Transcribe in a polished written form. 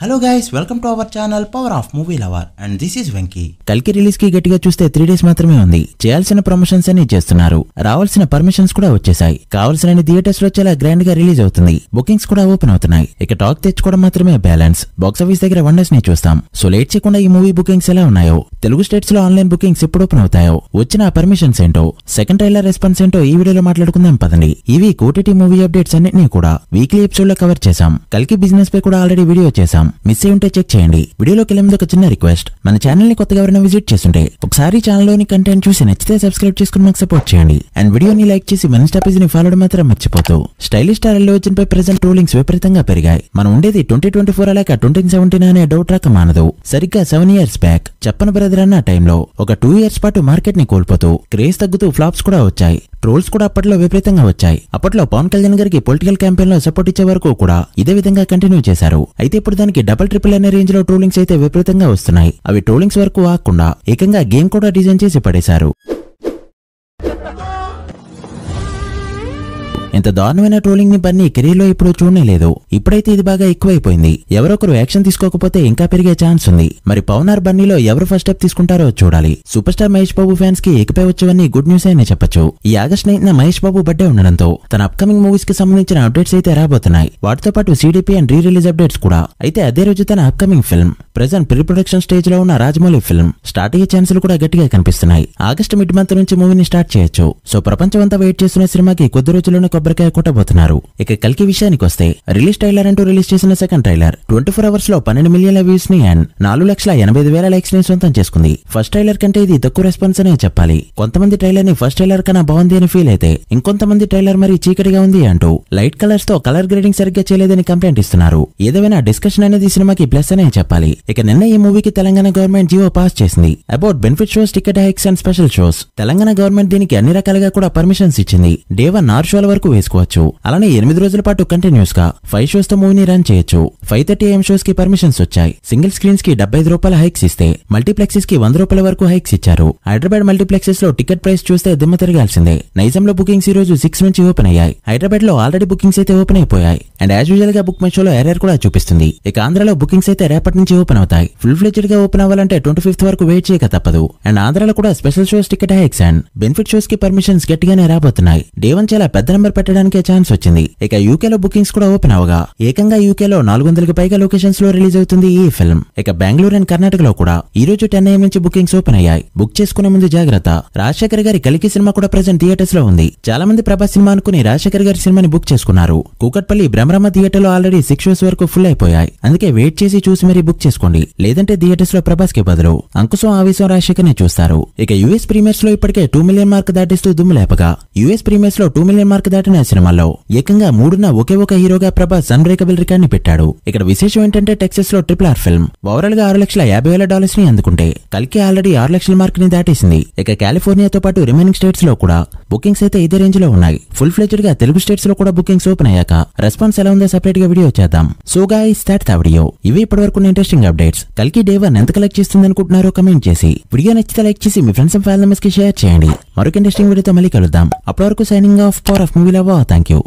Hello guys, welcome to our channel power of movie lover and this is Venky. కల్కి release కి గట్టిగా చూస్తే 3 days మాత్రమే ఉంది. చేయాల్సిన ప్రమోషన్స్ అన్ని చేస్తున్నారు. రావాల్సిన పర్మిషన్స్ కూడా వచ్చేసాయి. కావాల్సిన థియేటర్స్ లో చాలా గ్రాండ్ గా రిలీజ్ అవుతుంది. బుకింగ్స్ కూడా ఓపెన్ అవుతున్నాయి. ఇక టాక్ తెచ్చుకోవడం మాత్రమే బ్యాలెన్స్. బాక్స్ ఆఫీస్ దగ్గర వండర్స్ ని చూస్తాం. సో లేట్ చేయకుండా ఈ మూవీ బుకింగ్స్ ఎలా ఉన్నాయో, తెలుగు స్టేట్స్ లో ఆన్లైన్ బుకింగ్స్ ఎప్పుడు ఓపెన్ అవుతాయో, వచ్చిన పర్మిషన్స్ ఏంటో, సెకండ్ ట్రైలర్ రెస్పాన్స్ ఏంటో ఈ వీడియోలో మాట్లాడుకుందాం పదండి. ఇవి కోటిటి మూవీ అప్డేట్స్ అన్నిటిని కూడా వీక్లీ ఎపిసోడ్ లో కవర్ చేసాం. కల్కి బిజినెస్ పై కూడా ఆల్రెడీ వీడియో చేసాం. మిస్ అయి ఉంటే చెక్ చేయండి. వీడియోలోకి వెళ్ళే ముందు ఒక చిన్న రిక్వెస్ట్, మన ఛానల్ ని కొత్తగా ఎవరైనా విజిట్ చేస్తుంటే ఒకసారి ఛానల్ లోని కంటెంట్ చూసి నచ్చితే సబ్స్క్రైబ్ చేసుకుని మాకు సపోర్ట్ చేయండి. అండ్ వీడియోని లైక్ చేసి మన ఇన్స్టా పేజ్ ని ఫాలో మాత్రం మర్చిపోతూ. స్టైలిష్ స్టార్ అల్లు అర్జున్ పై ప్రెజెంట్ ట్రోలింగ్స్ విపరీతంగా పెరిగాయి. మనం ఉండేది 2024 లేక 2017 అనే డౌట్ రాక మానదు. సరిగ్గా 7 years బ్యాక్ చెప్పన బ్రదర్ అన్న టైంలో ఒక 2 years పాటు మార్కెట్ ని కోల్పోతూ క్రేజ్ తగ్గుతూ ఫ్లాప్స్ కూడా వచ్చాయి. ట్రోల్స్ కూడా అప్పట్లో విపరీతంగా వచ్చాయి. అప్పట్లో పవన్ కళ్యాణ్ గారికి పొలిటికల్ క్యాంపెయిన్ లో సపోర్ట్ ఇచ్చే వరకు కూడా ఇదే విధంగా కంటిన్యూ చేశారు. అయితే ఇప్పుడు దానికి డబుల్ ట్రిపుల్ అనే రేంజ్ లో ట్రోలింగ్స్ అయితే విపరీతంగా వస్తున్నాయి. అవి ట్రోలింగ్స్ వరకు ఆగకుండా ఏకంగా గేమ్ కూడా డిజైన్ చేసి పడేశారు. ఇంత దారుణమైన ట్రోలింగ్ ని బన్నీ కెరీర్ లో ఇప్పుడు చూడలేదు. ఇప్పుడైతే ఇది బాగా ఎక్కువైపోయింది. ఎవరొకరు యాక్షన్ తీసుకోకపోతే ఇంకా పెరిగే ఛాన్స్ ఉంది. మరి పవన్ ఆర్ బన్నీలో ఎవరు ఫస్ట్ స్టెప్ తీసుకుంటారో చూడాలి. Super star Mahesh Babu fans కి ఇకపై వచ్చేవన్నీ గుడ్ న్యూస్ అయినా చెప్పొచ్చు. ఈ ఆగస్ట్ 9న మహేష్ బాబు బర్త్డే ఉండడంతో తన అప్కమింగ్ మూవీస్ కి సంబంధించిన అప్డేట్స్ అయితే రాబోతున్నాయి. వాటితో పాటు CDP and re release updates కూడా. అయితే అదే రోజు తన upcoming film present pre production stage లో ఉన్న రాజమౌళి ఫిల్మ్ స్టార్ట్ అయ్యే ఛాన్సులు కూడా గట్టిగా కనిపిస్తున్నాయి. ఆగస్ట్ మిడ్ మంత్ నుంచి మూవీని స్టార్ట్ చేయొచ్చు. సో ప్రపంచం అంతా వెయిట్ చేస్తున్న సినిమాకి కొద్ది రోజుల్లోనే కొబ్బరికాయ కొట్టబోతున్నారు. ఇక కల్కి విషయానికి వస్తే రిలీజ్ ట్రైలర్ అంటూ రిలీజ్ చేసిన సెకండ్ ట్రైలర్ 24 hours లో 12 million వ్యూస్ ని అండ్ 4,85,000 లైక్స్ ని సొంతం చేసుకుంది. ఫస్ట్ ట్రైలర్ కంటే ఇది తక్కువ రెస్పాన్స్ అనే చెప్పాలి. కొంతమంది ట్రైలర్ ని ఫస్ట్ ట్రైలర్ కన్నా బాగుంది అని ఫీల్ అయితే, ఇంకొంతమంది ట్రైలర్ మరి చీకటిగా ఉంది అంటూ లైట్ కలర్స్ తో కలర్ గ్రేడింగ్ సరిగ్గా చేయలేదని కంప్లైంట్ ఇస్తున్నారు. ఏదైనా డిస్కషన్ అనేది సినిమాకి ప్లస్ అనే చెప్పాలి. ఇక నిన్న ఈ మూవీకి తెలంగాణ గవర్నమెంట్ జియో పాస్ చేసింది about benefit shows, ticket hikes and special shows. Telangana government దీనికి అన్ని రకాలుగా కూడా పర్మిషన్స్ ఇచ్చింది. డే 1 6 షోల వరకు వేసుకోవచ్చు. అలానే 8 రోజుల పాటు కంటిన్యూస్ గా 5 షోస్ తో మూవీని రన్ చేయొచ్చు. 5:30 AM షోస్ కి పర్మిషన్స్ వచ్చాయి. సింగిల్ స్క్రీన్స్ కి 75 రూపాయల హైక్స్ ఇస్తే, మల్టీప్లెక్సెస్ కి 100 రూపాయల వరకు హైక్స్ ఇచ్చారు. హైదరాబాద్ మల్టీప్లెక్సెస్ లో టికెట్ ప్రైస్ చూస్తే దిమ్మ తిరగాల్సిందే. నైజాంలో బుకింగ్స్ ఈ రోజు 6 నుంచి ఓపెన్ అయ్యాయి. హైదరాబాద్ లో ఆల్రెడీ బుకింగ్స్ అయితే ఓపెన్ అయిపోయాయి. అండ్ యాజ్ యూజువల్ గా బుక్ మై షోలో ఎర్రర్ కూడా చూపిస్తుంది. ఇక ఆంధ్రాలో బుకింగ్స్ అయితే రేపటి నుంచి ఓపెన్ అవుతాయి. ఫుల్ ఫ్లెడ్జ్డ్ గా ఓపెన్ అవ్వాలంటే 25th వరకు వెయిట్ చేయక తప్పదు. అండ్ ఆంధ్రాలో కూడా special shows, ticket hikes and benefit shows కి పర్మిషన్స్ గట్టిగానే రాబోతున్నాయి. డే 1 చాలా పెద్ద నెంబర్ పెట్టడానికే ఛాన్స్ వచ్చింది. ఇక యూకేలో బుకింగ్స్ కూడా ఓపెన్ అవగా ఏకంగా యూకేలో 400కి పైగా లొకేషన్స్ లో రిలీజ్ అవుతుంది ఈ ఫిల్మ్. ఇక బెంగళూరు అండ్ కర్ణాటకలో కూడా ఈ రోజు 10 AM నుంచి బుకింగ్స్ ఓపెన్ అయ్యాయి. బుక్ చేసుకునే ముందు జాగ్రత్త. రాజశేఖర్ గారి కల్కి సినిమా కూడా ప్రెజెంట్ థియేటర్స్ లో ఉంది. చాలా మంది ప్రభాస్ సినిమా అనుకుని రాజశేఖర్ గారి సినిమాని బుక్ చేసుకున్నారు. కూకట్పల్లి బ్రహ్మరమ్మ థియేటర్ లో ఆల్రెడీ 6 షోస్ వరకు ఫుల్ అయిపోయాయి. అందుకే వెయిట్ చేసి చూసి మరీ బుక్ చేసుకోండి. లేదంటే థియేటర్స్ లో ప్రభాస్ కి బదులు అంకుశం ఆవేశం రాజశేఖర్ ని చూస్తారు. ఇక యూఎస్ ప్రీమియర్స్ లో ఇప్పటికే 2 million మార్క్ దాటిస్తూ దుమ్ము లేపగా, యూఎస్ ప్రీమియర్స్ లో 2 million మార్క్ దాటిన సినిమాల్లో ఏకంగా 3న ఒకే ఒక హీరోగా ప్రభాస్ అన్బ్రేకబుల్ రికార్డ్ ని పెట్టాడు. ఇక్కడ విశేషం ఏంటంటే టెక్సస్ లో RRR ఫిల్మ్ ఓవరాల్ గా $6,50,000 ని అందుకుంటే కల్కి ఆల్రెడీ 6 లక్షల మార్క్ ని దాటేసింది. ఇక కాలిఫోర్నియాతో పాటు రిమైనింగ్ స్టేట్స్ లో కూడా బుకింగ్స్ అయితే ఇదే రేంజ్ లో ఉన్నాయి. ఫుల్ ఫ్లెడ్జ్డ్ గా తెలుగు స్టేట్స్ లో కూడా బుకింగ్స్ ఓపెన్ అయ్యాక రెస్పాన్స్ ఎలా ఉందో సెపరేట్ గా వీడియో చేద్దాం. So guys, that's the video. ఇవి ఇప్పటివరకు ఇంట్రెస్టింగ్ అప్డేట్స్. కల్కి డే 1 ఎంత కలెక్ట్ చేస్తుంది అనుకుంటున్నారో కమెంట్ చేసి, వీడియో నచ్చితే లైక్ చేసి మీ ఫ్రెండ్స్ అండ్ ఫ్యామిలీ మెంబర్స్ కి షేర్ చేయండి. మరొక ఇంట్రెస్టింగ్ వీడియోతో మళ్ళీ కలుద్దాం. అప్పటి వరకు signing off, power of movie lover. Thank you.